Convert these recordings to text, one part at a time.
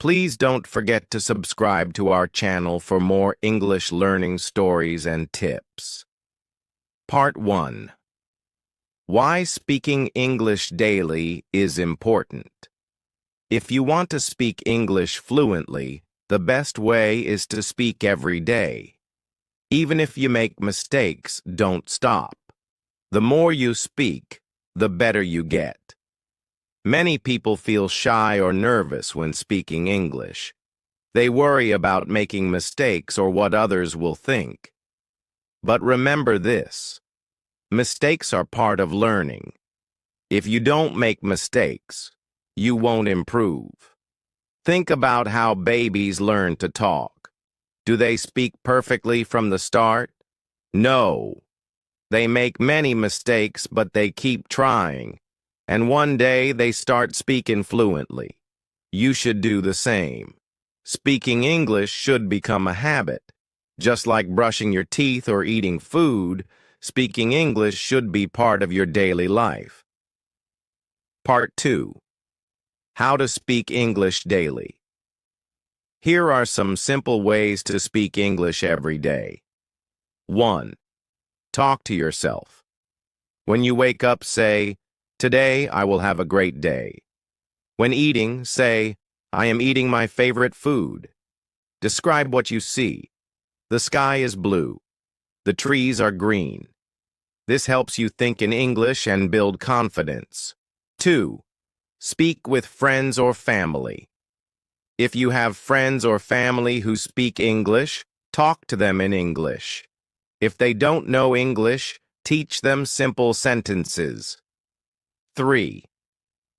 Please don't forget to subscribe to our channel for more English learning stories and tips. Part 1. Why speaking English daily is important. If you want to speak English fluently, the best way is to speak every day. Even if you make mistakes, don't stop. The more you speak, the better you get. Many people feel shy or nervous when speaking English. They worry about making mistakes or what others will think. But remember this: mistakes are part of learning. If you don't make mistakes, you won't improve. Think about how babies learn to talk. Do they speak perfectly from the start? No. They make many mistakes, but they keep trying. And one day they start speaking fluently. You should do the same. Speaking English should become a habit. Just like brushing your teeth or eating food, speaking English should be part of your daily life. Part 2. How to speak English daily. Here are some simple ways to speak English every day. 1. Talk to yourself. When you wake up, say, "Today I will have a great day." When eating, say, "I am eating my favorite food." Describe what you see. The sky is blue. The trees are green. This helps you think in English and build confidence. 2. Speak with friends or family. If you have friends or family who speak English, talk to them in English. If they don't know English, teach them simple sentences. 3.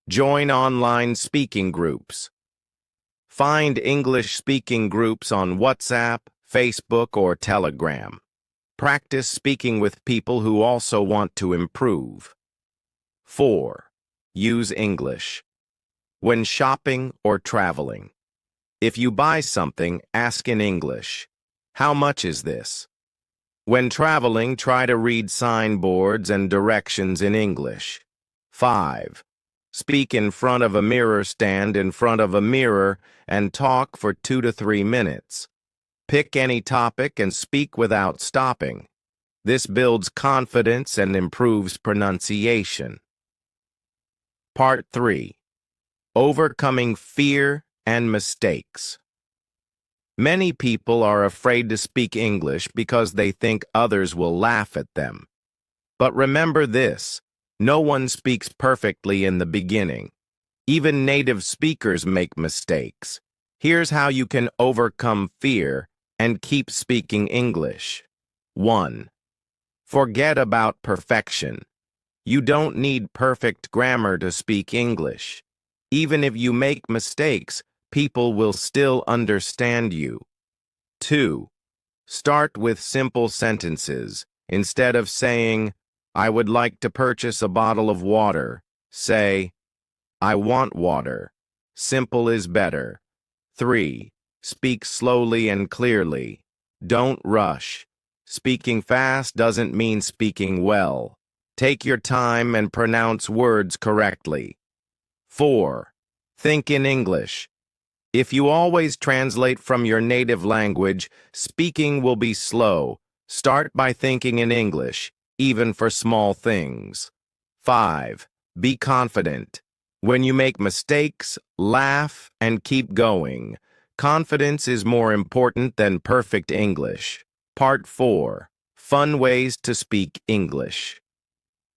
Join online speaking groups. Find English-speaking groups on WhatsApp, Facebook, or Telegram. Practice speaking with people who also want to improve. 4. Use English. When shopping or traveling. If you buy something, ask in English, "How much is this?" When traveling, try to read signboards and directions in English. 5. Speak in front of a mirror. Stand in front of a mirror and talk for 2 to 3 minutes. Pick any topic and speak without stopping. This builds confidence and improves pronunciation. Part 3. Overcoming fear and mistakes. Many people are afraid to speak English because they think others will laugh at them. But remember this: no one speaks perfectly in the beginning. Even native speakers make mistakes. Here's how you can overcome fear and keep speaking English. 1. Forget about perfection. You don't need perfect grammar to speak English. Even if you make mistakes, people will still understand you. 2. Start with simple sentences. Instead of saying, "I would like to purchase a bottle of water," say, "I want water." Simple is better. 3. Speak slowly and clearly. Don't rush. Speaking fast doesn't mean speaking well. Take your time and pronounce words correctly. 4. Think in English. If you always translate from your native language, speaking will be slow. Start by thinking in English, even for small things. 5. Be confident. When you make mistakes, laugh and keep going. Confidence is more important than perfect English. Part 4. Fun ways to speak English.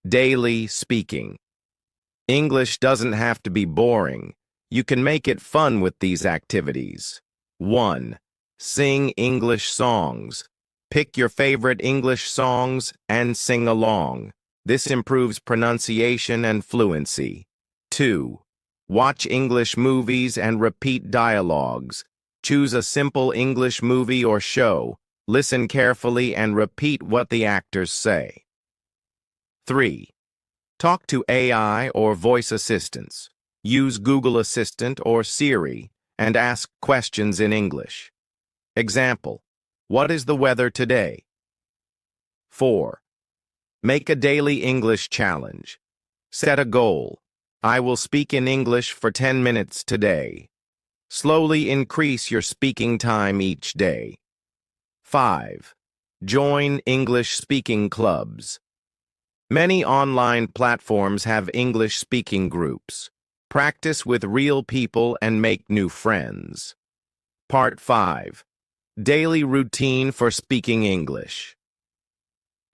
Daily speaking. English doesn't have to be boring. You can make it fun with these activities. 1. Sing English songs. Pick your favorite English songs and sing along. This improves pronunciation and fluency. 2. Watch English movies and repeat dialogues. Choose a simple English movie or show. Listen carefully and repeat what the actors say. 3. Talk to AI or voice assistants. Use Google Assistant or Siri and ask questions in English. Example: what is the weather today? 4. Make a daily English challenge. Set a goal. I will speak in English for 10 minutes today. Slowly increase your speaking time each day. 5. Join English speaking clubs. Many online platforms have English speaking groups. Practice with real people and make new friends. Part 5. Daily routine for speaking English.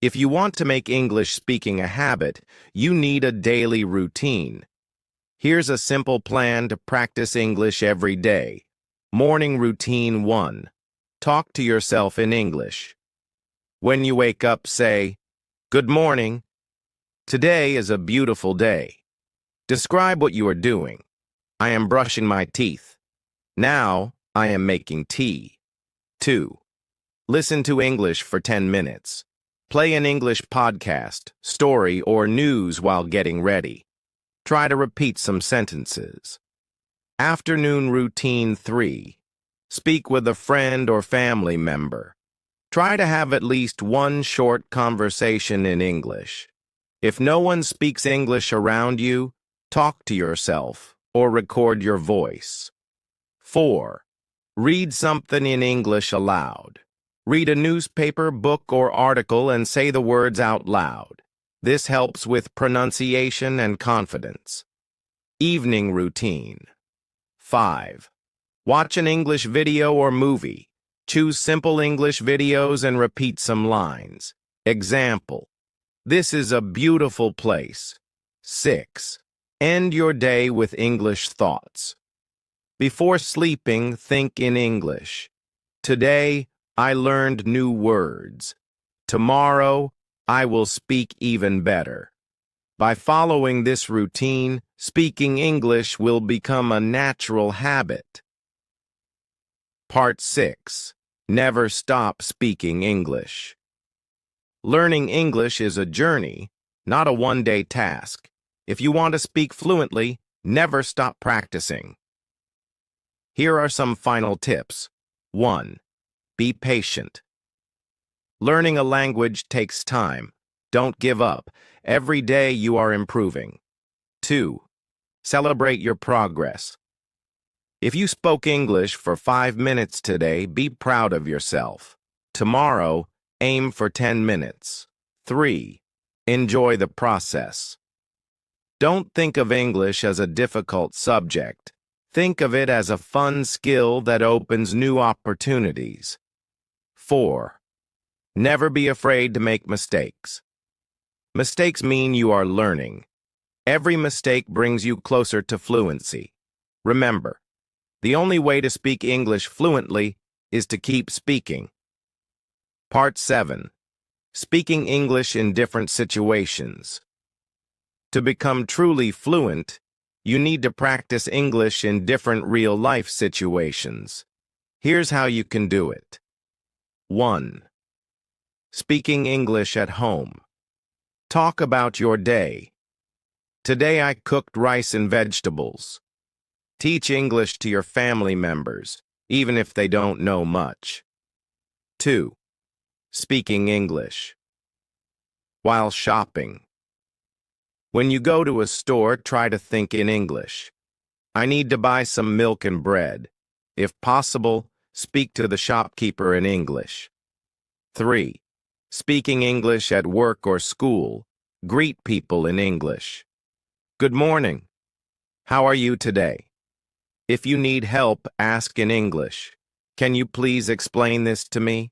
If you want to make English speaking a habit, you need a daily routine. Here's a simple plan to practice English every day. Morning routine 1. Talk to yourself in English. When you wake up, say, "Good morning. Today is a beautiful day." Describe what you are doing. I am brushing my teeth. Now, I am making tea. 2. Listen to English for 10 minutes. Play an English podcast, story, or news while getting ready. Try to repeat some sentences. Afternoon routine 3. Speak with a friend or family member. Try to have at least one short conversation in English. If no one speaks English around you, talk to yourself or record your voice. 4. Read something in English aloud. Read a newspaper, book, or article and say the words out loud. This helps with pronunciation and confidence. Evening routine. 5. Watch an English video or movie. Choose simple English videos and repeat some lines. Example: "This is a beautiful place." 6. End your day with English thoughts. Before sleeping, think in English. Today, I learned new words. Tomorrow, I will speak even better. By following this routine, speaking English will become a natural habit. Part 6. Never stop speaking English. Learning English is a journey, not a one-day task. If you want to speak fluently, never stop practicing. Here are some final tips. 1. Be patient. Learning a language takes time. Don't give up. Every day you are improving. 2. Celebrate your progress. If you spoke English for 5 minutes today, be proud of yourself. Tomorrow, aim for 10 minutes. 3. Enjoy the process. Don't think of English as a difficult subject. Think of it as a fun skill that opens new opportunities. 4. Never be afraid to make mistakes. Mistakes mean you are learning. Every mistake brings you closer to fluency. Remember, the only way to speak English fluently is to keep speaking. Part 7. Speaking English in different situations. To become truly fluent, you need to practice English in different real-life situations. Here's how you can do it. 1. Speaking English at home. Talk about your day. Today I cooked rice and vegetables. Teach English to your family members, even if they don't know much. 2. Speaking English. While shopping. When you go to a store, try to think in English. I need to buy some milk and bread. If possible, speak to the shopkeeper in English. 3. Speaking English at work or school. Greet people in English. Good morning. How are you today? If you need help, ask in English. Can you please explain this to me?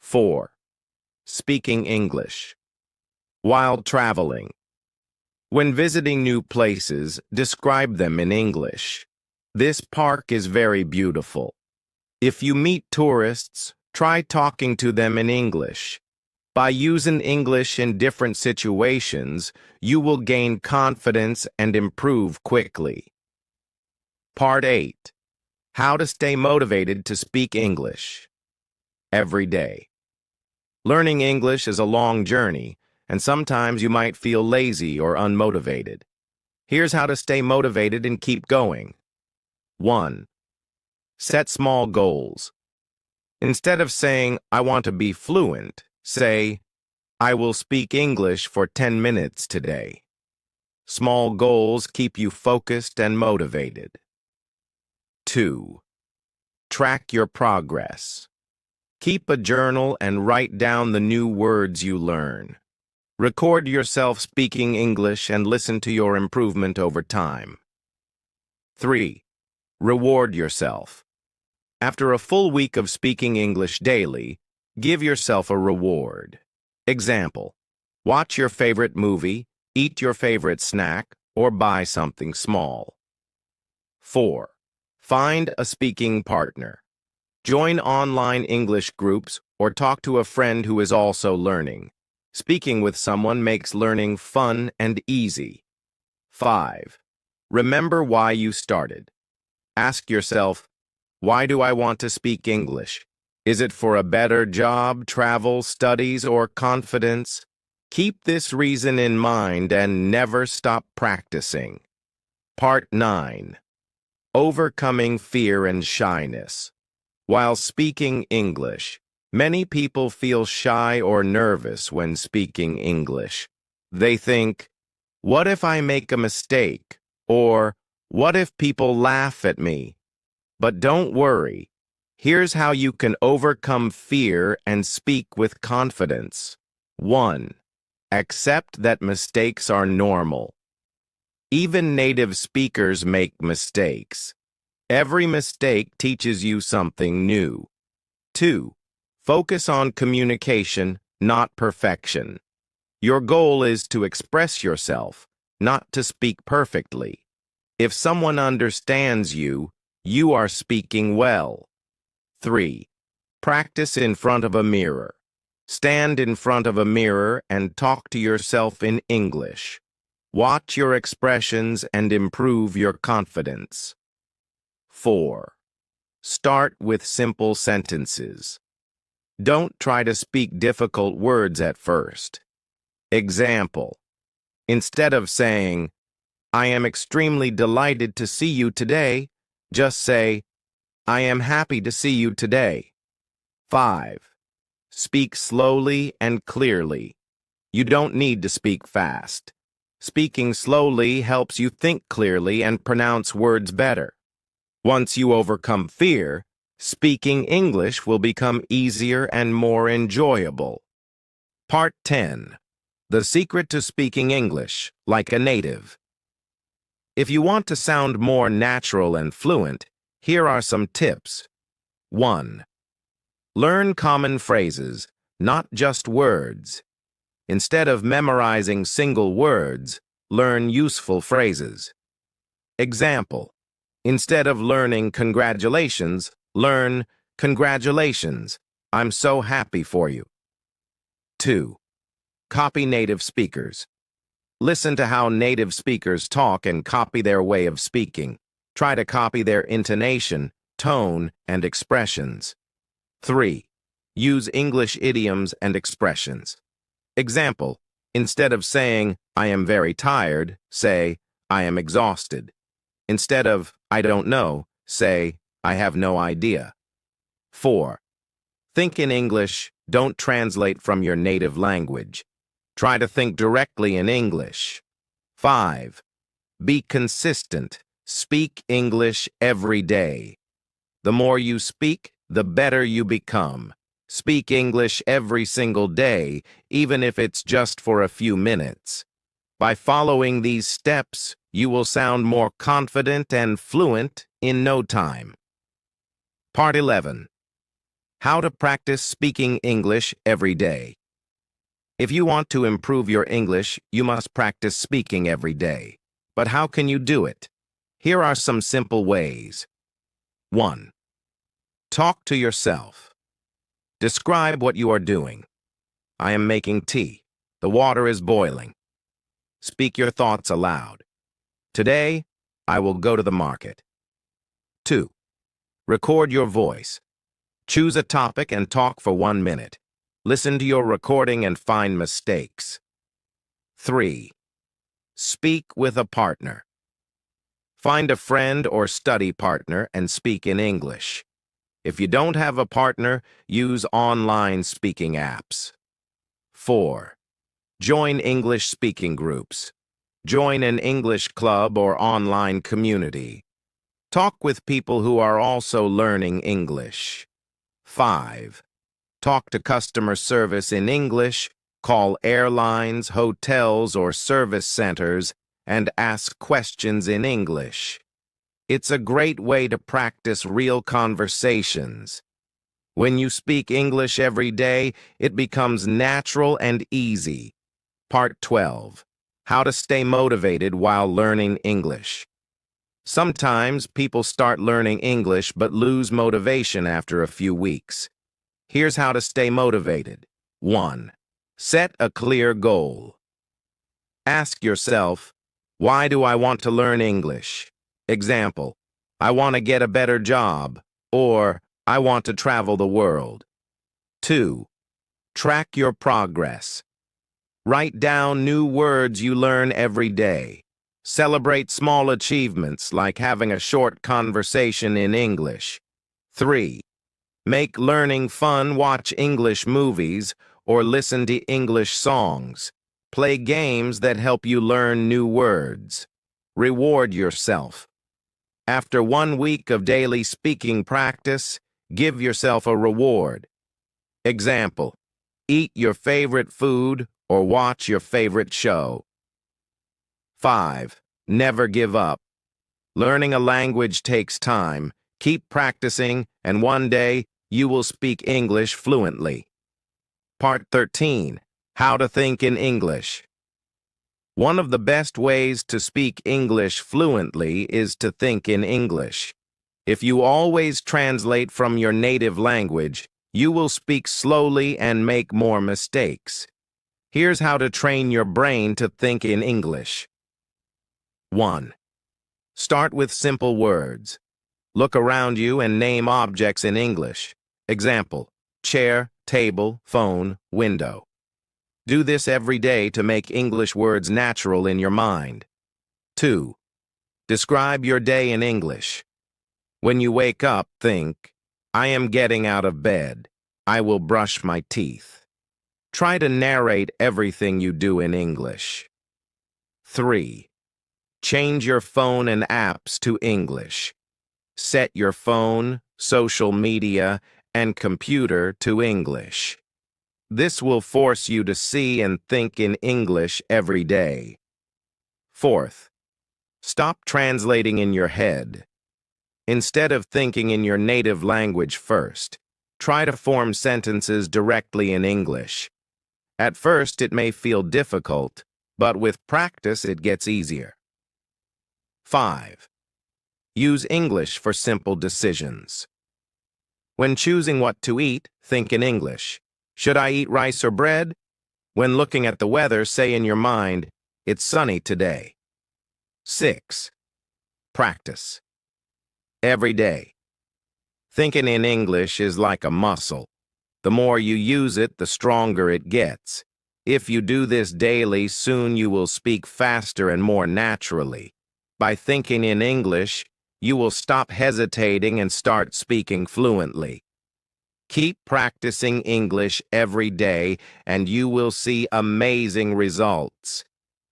4. Speaking English. While traveling. When visiting new places, describe them in English. This park is very beautiful. If you meet tourists, try talking to them in English. By using English in different situations, you will gain confidence and improve quickly. Part 8. How to stay motivated to speak English. Every day. Learning English is a long journey, and sometimes you might feel lazy or unmotivated. Here's how to stay motivated and keep going. 1. Set small goals. Instead of saying, "I want to be fluent," say, "I will speak English for 10 minutes today." Small goals keep you focused and motivated. 2. Track your progress. Keep a journal and write down the new words you learn. Record yourself speaking English and listen to your improvement over time. 3. Reward yourself. After a full week of speaking English daily, give yourself a reward. Example: watch your favorite movie, eat your favorite snack, or buy something small. 4. Find a speaking partner. Join online English groups or talk to a friend who is also learning. Speaking with someone makes learning fun and easy. 5. Remember why you started. Ask yourself, why do I want to speak English? Is it for a better job, travel, studies, or confidence? Keep this reason in mind and never stop practicing. Part 9. Overcoming fear and shyness. While speaking English, many people feel shy or nervous when speaking English. They think, what if I make a mistake? Or, what if people laugh at me? But don't worry. Here's how you can overcome fear and speak with confidence. 1. Accept that mistakes are normal. Even native speakers make mistakes. Every mistake teaches you something new. 2. Focus on communication, not perfection. Your goal is to express yourself, not to speak perfectly. If someone understands you, you are speaking well. 3. Practice in front of a mirror. Stand in front of a mirror and talk to yourself in English. Watch your expressions and improve your confidence. 4. Start with simple sentences. Don't try to speak difficult words at first. Example: instead of saying, I am extremely delighted to see you today, just say, I am happy to see you today. 5. Speak slowly and clearly. You don't need to speak fast. Speaking slowly helps you think clearly and pronounce words better. Once you overcome fear, speaking English will become easier and more enjoyable. Part 10. The secret to speaking English like a native. If you want to sound more natural and fluent, here are some tips. 1. Learn common phrases, not just words. Instead of memorizing single words, learn useful phrases. Example: instead of learning congratulations, learn congratulations. I'm so happy for you. 2. Copy native speakers. Listen to how native speakers talk and copy their way of speaking. Try to copy their intonation, tone, and expressions. 3. Use English idioms and expressions. Example: instead of saying, I am very tired, say, I am exhausted. Instead of, I don't know, say, I have no idea. 4. Think in English, don't translate from your native language. Try to think directly in English. 5. Be consistent. Speak English every day. The more you speak, the better you become. Speak English every single day, even if it's just for a few minutes. By following these steps, you will sound more confident and fluent in no time. Part 11. How to practice speaking English every day. If you want to improve your English, you must practice speaking every day. But how can you do it? Here are some simple ways. 1. Talk to yourself. Describe what you are doing. I am making tea. The water is boiling. Speak your thoughts aloud. Today, I will go to the market. 2. Record your voice. Choose a topic and talk for 1 minute. Listen to your recording and find mistakes. 3. Speak with a partner. Find a friend or study partner and speak in English. If you don't have a partner, use online speaking apps. 4. Join English speaking groups. Join an English club or online community. Talk with people who are also learning English. 5. Talk to customer service in English, call airlines, hotels, or service centers, and ask questions in English. It's a great way to practice real conversations. When you speak English every day, it becomes natural and easy. Part 12. How to stay motivated while learning English. Sometimes people start learning English but lose motivation after a few weeks. Here's how to stay motivated. 1. Set a clear goal. Ask yourself, why do I want to learn English? Example, I want to get a better job, or I want to travel the world. 2. Track your progress. Write down new words you learn every day. Celebrate small achievements like having a short conversation in English. 3. Make learning fun. Watch English movies or listen to English songs. Play games that help you learn new words. Reward yourself. After 1 week of daily speaking practice, give yourself a reward. Example, eat your favorite food or watch your favorite show. 5. Never give up. Learning a language takes time. Keep practicing, and one day you will speak English fluently. Part 13. How to think in English. One of the best ways to speak English fluently is to think in English. If you always translate from your native language, you will speak slowly and make more mistakes. Here's how to train your brain to think in English. 1. Start with simple words. Look around you and name objects in English. Example, chair, table, phone, window. Do this every day to make English words natural in your mind. 2. Describe your day in English. When you wake up, think, I am getting out of bed. I will brush my teeth. Try to narrate everything you do in English. 3. Change your phone and apps to English. Set your phone, social media, and computer to English. This will force you to see and think in English every day. 4th, stop translating in your head. Instead of thinking in your native language first, try to form sentences directly in English. At first, it may feel difficult, but with practice, it gets easier. 5. Use English for simple decisions. When choosing what to eat, think in English. Should I eat rice or bread? When looking at the weather, say in your mind, it's sunny today. 6. Practice. Every day. Thinking in English is like a muscle. The more you use it, the stronger it gets. If you do this daily, soon you will speak faster and more naturally. By thinking in English, you will stop hesitating and start speaking fluently. Keep practicing English every day, and you will see amazing results.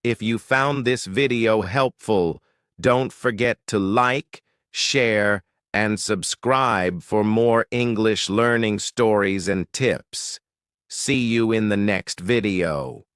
If you found this video helpful, don't forget to like, share, and subscribe for more English learning stories and tips. See you in the next video.